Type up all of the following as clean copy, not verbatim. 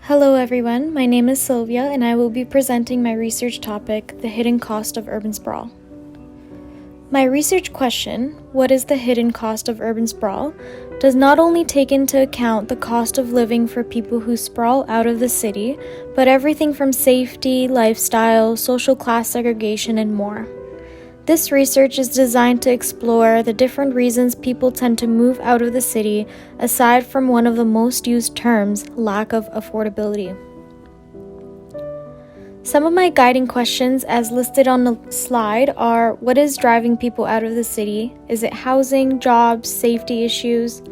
Hello everyone, my name is Sylvia and I will be presenting my research topic, the hidden cost of urban sprawl. My research question, what is the hidden cost of urban sprawl, does not only take into account the cost of living for people who sprawl out of the city, but everything from safety, lifestyle, social class segregation, and more. This research is designed to explore the different reasons people tend to move out of the city, aside from one of the most used terms, lack of affordability. Some of my guiding questions, as listed on the slide, are: what is driving people out of the city? Is it housing, jobs, safety issues?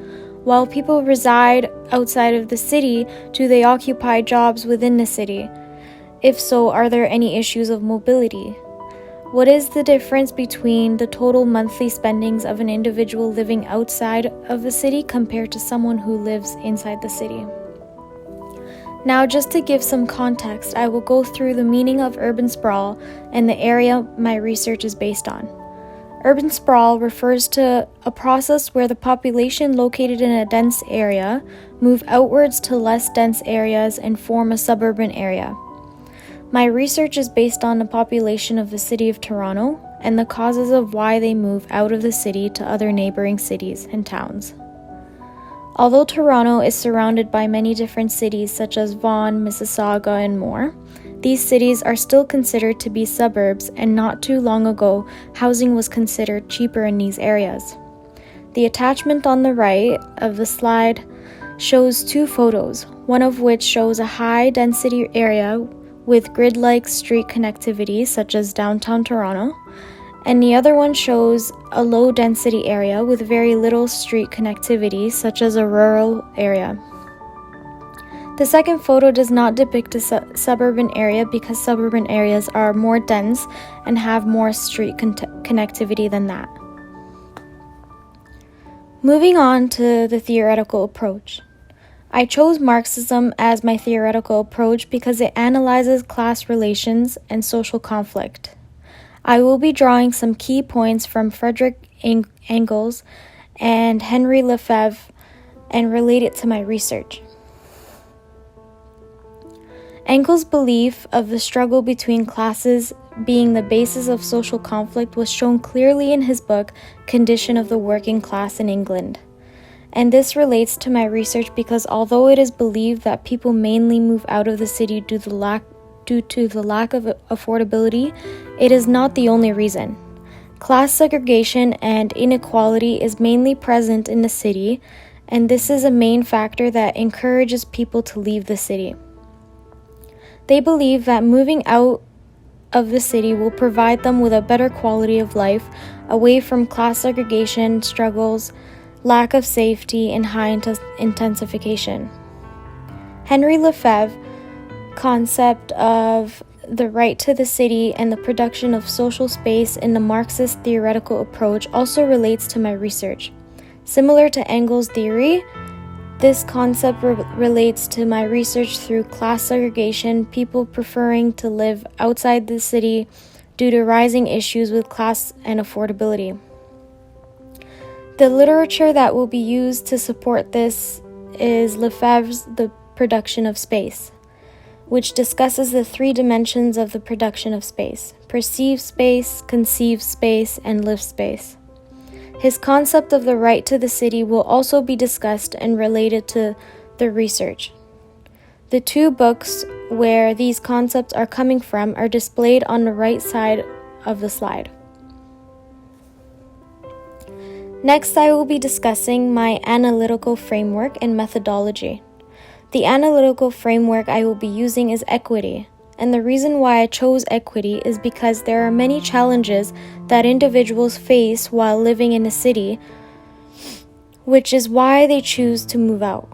While people reside outside of the city, do they occupy jobs within the city? If so, are there any issues of mobility? What is the difference between the total monthly spendings of an individual living outside of the city compared to someone who lives inside the city? Now, just to give some context, I will go through the meaning of urban sprawl and the area my research is based on. Urban sprawl refers to a process where the population located in a dense area move outwards to less dense areas and form a suburban area. My research is based on the population of the city of Toronto and the causes of why they move out of the city to other neighboring cities and towns. Although Toronto is surrounded by many different cities such as Vaughan, Mississauga, and more, these cities are still considered to be suburbs, and not too long ago, housing was considered cheaper in these areas. The attachment on the right of the slide shows two photos, one of which shows a high-density area with grid-like street connectivity such as downtown Toronto, and the other one shows a low-density area with very little street connectivity such as a rural area. The second photo does not depict a suburban area because suburban areas are more dense and have more street connectivity than that. Moving on to the theoretical approach. I chose Marxism as my theoretical approach because it analyzes class relations and social conflict. I will be drawing some key points from Friedrich Engels and Henry Lefebvre and relate it to my research. Engels' belief of the struggle between classes being the basis of social conflict was shown clearly in his book, Condition of the Working Class in England. And this relates to my research because although it is believed that people mainly move out of the city due to the lack of affordability, it is not the only reason. Class segregation and inequality is mainly present in the city, and this is a main factor that encourages people to leave the city. They believe that moving out of the city will provide them with a better quality of life, away from class segregation struggles, lack of safety, and high intensification. Henry Lefebvre's concept of the right to the city and the production of social space in the Marxist theoretical approach also relates to my research. Similar to Engels' theory, this concept relates to my research through class segregation, people preferring to live outside the city due to rising issues with class and affordability. The literature that will be used to support this is Lefebvre's The Production of Space, which discusses the three dimensions of the production of space: perceived space, conceived space, and lived space. His concept of the right to the city will also be discussed and related to the research. The two books where these concepts are coming from are displayed on the right side of the slide. Next, I will be discussing my analytical framework and methodology. The analytical framework I will be using is equity, and the reason why I chose equity is because there are many challenges that individuals face while living in a city, which is why they choose to move out.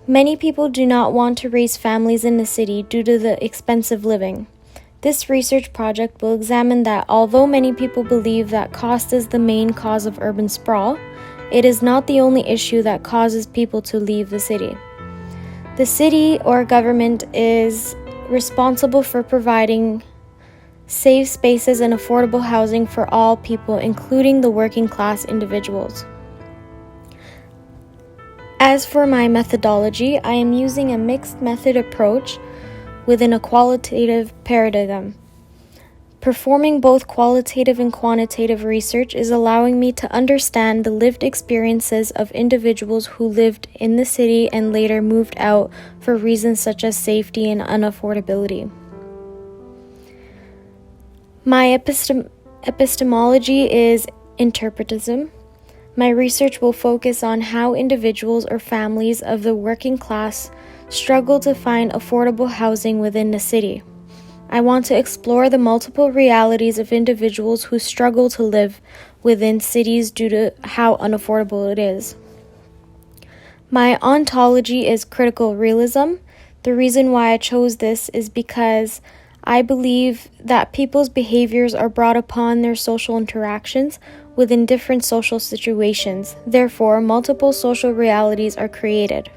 Many people do not want to raise families in the city due to the expensive living. This research project will examine that although many people believe that cost is the main cause of urban sprawl, it is not the only issue that causes people to leave the city. The city or government is responsible for providing safe spaces and affordable housing for all people, including the working class individuals. As for my methodology, I am using a mixed method approach within a qualitative paradigm. Performing both qualitative and quantitative research is allowing me to understand the lived experiences of individuals who lived in the city and later moved out for reasons such as safety and unaffordability. My epistemology is interpretism. My research will focus on how individuals or families of the working class struggle to find affordable housing within the city. I want to explore the multiple realities of individuals who struggle to live within cities due to how unaffordable it is. My ontology is critical realism. The reason why I chose this is because I believe that people's behaviors are brought upon their social interactions within different social situations. Therefore, multiple social realities are created.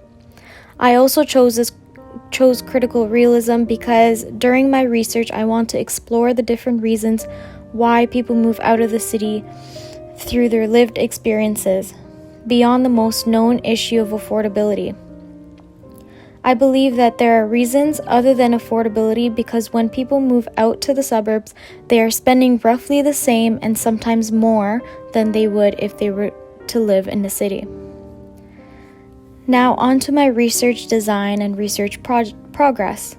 I also chose critical realism because during my research, I want to explore the different reasons why people move out of the city through their lived experiences, beyond the most known issue of affordability. I believe that there are reasons other than affordability because when people move out to the suburbs, they are spending roughly the same and sometimes more than they would if they were to live in the city. Now on to my research design and research progress.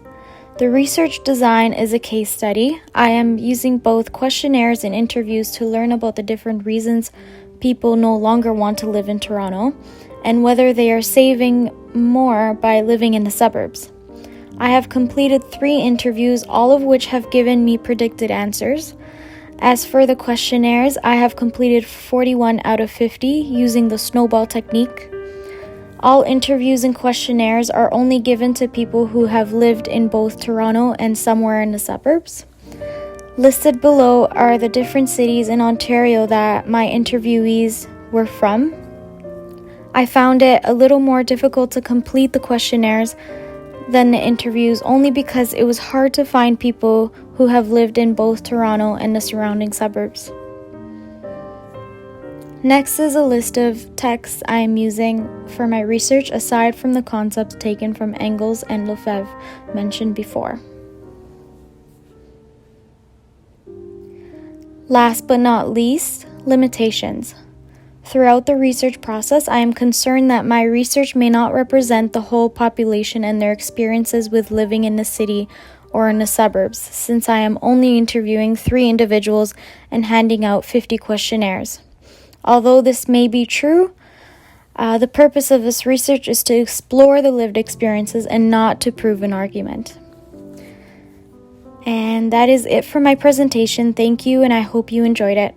The research design is a case study. I am using both questionnaires and interviews to learn about the different reasons people no longer want to live in Toronto and whether they are saving more by living in the suburbs. I have completed 3 interviews, all of which have given me predicted answers. As for the questionnaires, I have completed 41 out of 50 using the snowball technique. All interviews and questionnaires are only given to people who have lived in both Toronto and somewhere in the suburbs. Listed below are the different cities in Ontario that my interviewees were from. I found it a little more difficult to complete the questionnaires than the interviews only because it was hard to find people who have lived in both Toronto and the surrounding suburbs. Next is a list of texts I am using for my research aside from the concepts taken from Engels and Lefebvre mentioned before. Last but not least, limitations. Throughout the research process, I am concerned that my research may not represent the whole population and their experiences with living in the city or in the suburbs, since I am only interviewing 3 individuals and handing out 50 questionnaires. Although this may be true, the purpose of this research is to explore the lived experiences and not to prove an argument. And that is it for my presentation. Thank you, and I hope you enjoyed it.